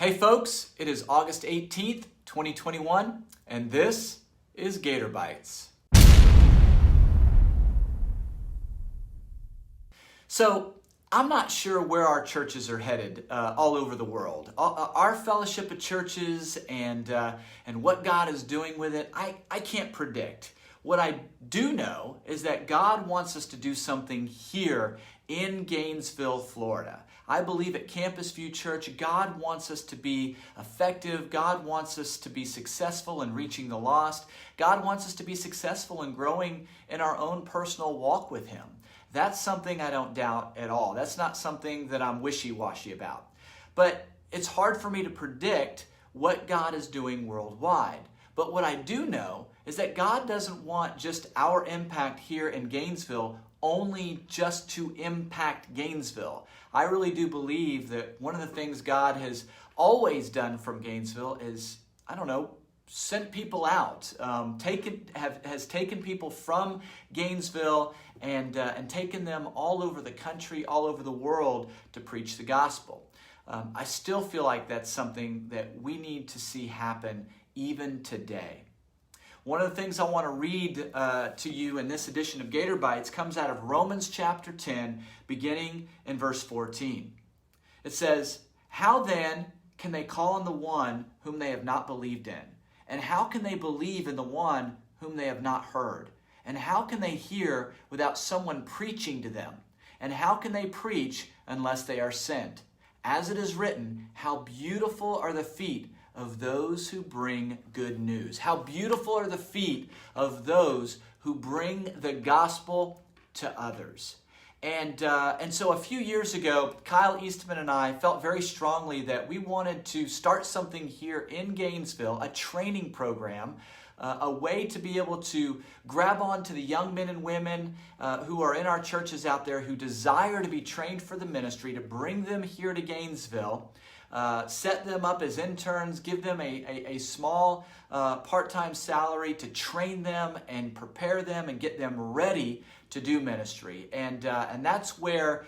Hey folks, it is August 18th, 2021, and this is GatorBites. So, I'm not sure where our churches are headed all over the world. Our fellowship of churches and what God is doing with it, I can't predict. What I do know is that God wants us to do something here in Gainesville, Florida. I believe at Campus View Church, God wants us to be effective. God wants us to be successful in reaching the lost. God wants us to be successful in growing in our own personal walk with Him. That's something I don't doubt at all. That's not something that I'm wishy-washy about. But it's hard for me to predict what God is doing worldwide. But what I do know is that God doesn't want just our impact here in Gainesville only just to impact Gainesville. I really do believe that one of the things God has always done from Gainesville is, sent people out, has taken people from Gainesville and taken them all over the country, all over the world to preach the gospel. I still feel like that's something that we need to see happen even today. One of the things I want to read to you in this edition of GatorBites comes out of Romans chapter 10, beginning in verse 14. It says, "How then can they call on the one whom they have not believed in? And how can they believe in the one whom they have not heard? And how can they hear without someone preaching to them? And how can they preach unless they are sent? As it is written, how beautiful are the feet of those who bring good news." How beautiful are the feet of those who bring the gospel to others. And so a few years ago, Kyle Eastman and I felt very strongly that we wanted to start something here in Gainesville, a training program, a way to be able to grab on to the young men and women who are in our churches out there who desire to be trained for the ministry, to bring them here to Gainesville, set them up as interns, give them a small part-time salary to train them and prepare them and get them ready to do ministry. And that's where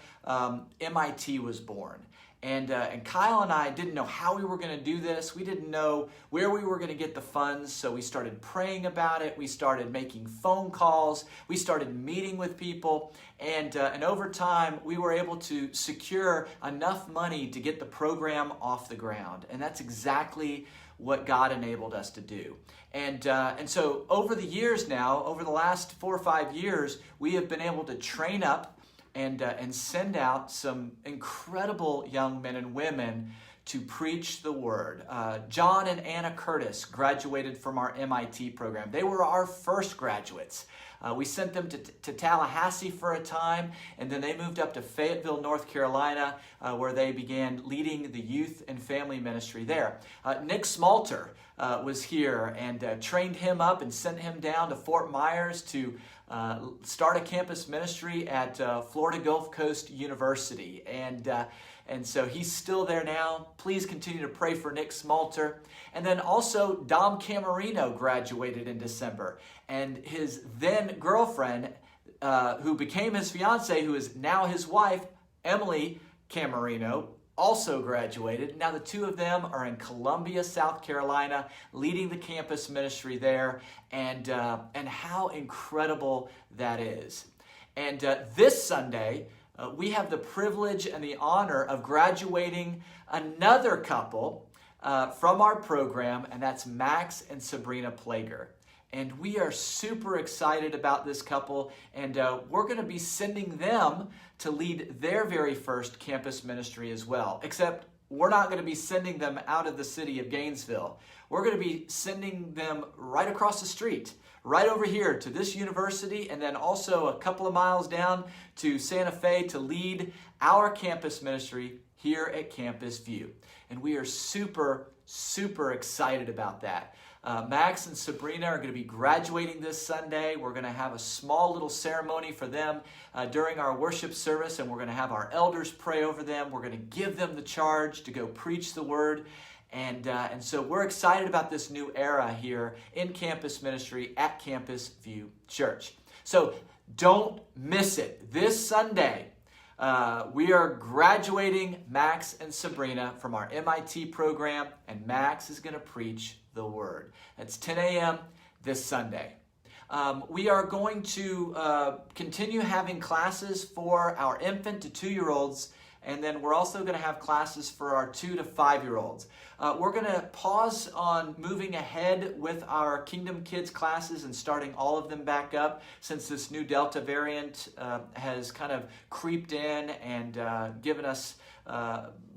MIT was born. And Kyle and I didn't know how we were going to do this. We didn't know where we were going to get the funds, so we started praying about it. We started making phone calls. We started meeting with people. And over time, we were able to secure enough money to get the program off the ground. And that's exactly what God enabled us to do. And so over the years now, over the last 4 or 5 years, we have been able to train up and send out some incredible young men and women to preach the word. John and Anna Curtis graduated from our MIT program. They were our first graduates. We sent them to Tallahassee for a time, and then they moved up to Fayetteville, North Carolina, where they began leading the youth and family ministry there. Nick Smalter was here and trained him up and sent him down to Fort Myers to start a campus ministry at Florida Gulf Coast University. And so he's still there now. Please continue to pray for Nick Smalter. And then also Dom Camarino graduated in December. And his then girlfriend, who became his fiance, who is now his wife, Emily Camarino, also graduated. Now the two of them are in Columbia, South Carolina, leading the campus ministry there. And how incredible that is. And this Sunday, we have the privilege and the honor of graduating another couple from our program, and that's Max and Sabrina Plager. And we are super excited about this couple, and we're going to be sending them to lead their very first campus ministry as well. Except we're not going to be sending them out of the city of Gainesville. We're going to be sending them right across the street, right over here to this university, and then also a couple of miles down to Santa Fe to lead our campus ministry here at Campus View. And we are super, super excited about that. Max and Sabrina are going to be graduating this Sunday. We're going to have a small little ceremony for them during our worship service, and we're going to have our elders pray over them. We're going to give them the charge to go preach the word. And so we're excited about this new era here in campus ministry at Campus View Church. So don't miss it. This Sunday, We are graduating Max and Sabrina from our MIT program, and Max is going to preach the Word. It's 10 a.m. this Sunday. We are going to continue having classes for our infant to 2-year-olds, and then we're also going to have classes for our 2 to 5-year-olds. We're going to pause on moving ahead with our Kingdom Kids classes and starting all of them back up since this new Delta variant has kind of creeped in and given us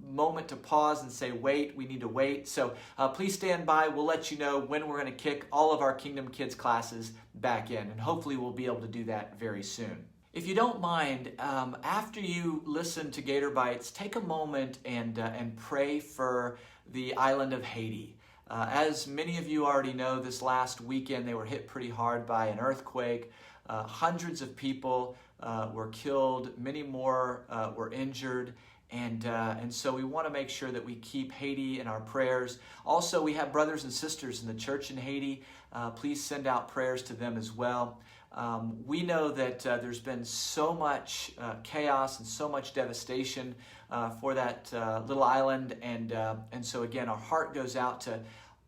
moment to pause and say, wait, we need to wait. So please stand by. We'll let you know when we're going to kick all of our Kingdom Kids classes back in, and hopefully we'll be able to do that very soon. If you don't mind, after you listen to GatorBites, take a moment and pray for the island of Haiti. As many of you already know, this last weekend they were hit pretty hard by an earthquake. Hundreds of people were killed, many more were injured. And so we want to make sure that we keep Haiti in our prayers. Also, we have brothers and sisters in the church in Haiti. Please send out prayers to them as well. We know that there's been so much chaos and so much devastation for that little island. And so again, our heart goes out to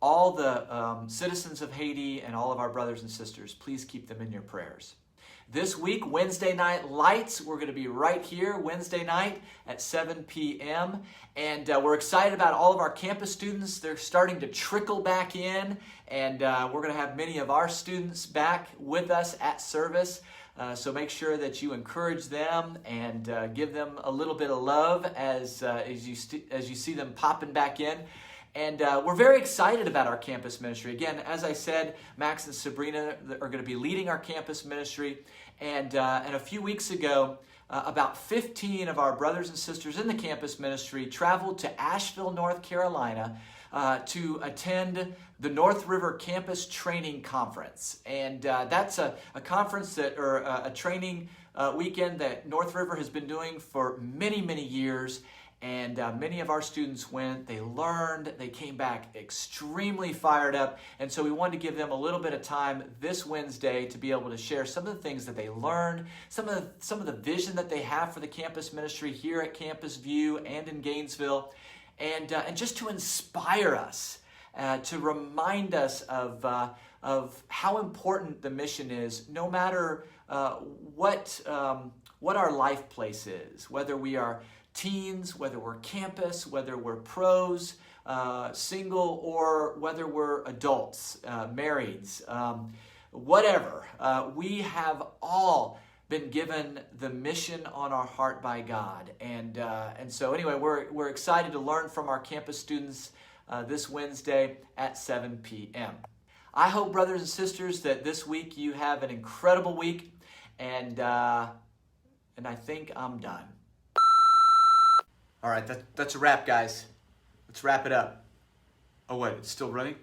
all the citizens of Haiti and all of our brothers and sisters. Please keep them in your prayers. This week, Wednesday Night Lights, we're going to be right here Wednesday night at 7 p.m. And we're excited about all of our campus students. They're starting to trickle back in, and we're going to have many of our students back with us at service. So make sure that you encourage them and give them a little bit of love as you see them popping back in. And we're very excited about our campus ministry. Again, as I said, Max and Sabrina are going to be leading our campus ministry. And a few weeks ago, about 15 of our brothers and sisters in the campus ministry traveled to Asheville, North Carolina to attend the North River Campus Training Conference. And that's a conference or a training weekend that North River has been doing for many, many years. And many of our students went, they learned, they came back extremely fired up. And so we wanted to give them a little bit of time this Wednesday to be able to share some of the things that they learned, some of the vision that they have for the campus ministry here at Campus View and in Gainesville, and just to inspire us, to remind us of how important the mission is, no matter what our life place is, whether we are teens, whether we're campus, whether we're pros, single, or whether we're adults, marrieds, whatever. We have all been given the mission on our heart by God. And so anyway, we're excited to learn from our campus students this Wednesday at 7 p.m. I hope, brothers and sisters, that this week you have an incredible week, and I think I'm done. All right, that's a wrap, guys. Let's wrap it up. Oh, wait, it's still running?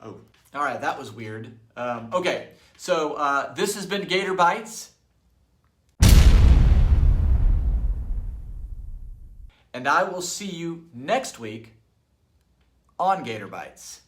Oh, all right, that was weird. Okay, so this has been GatorBites. And I will see you next week on GatorBites.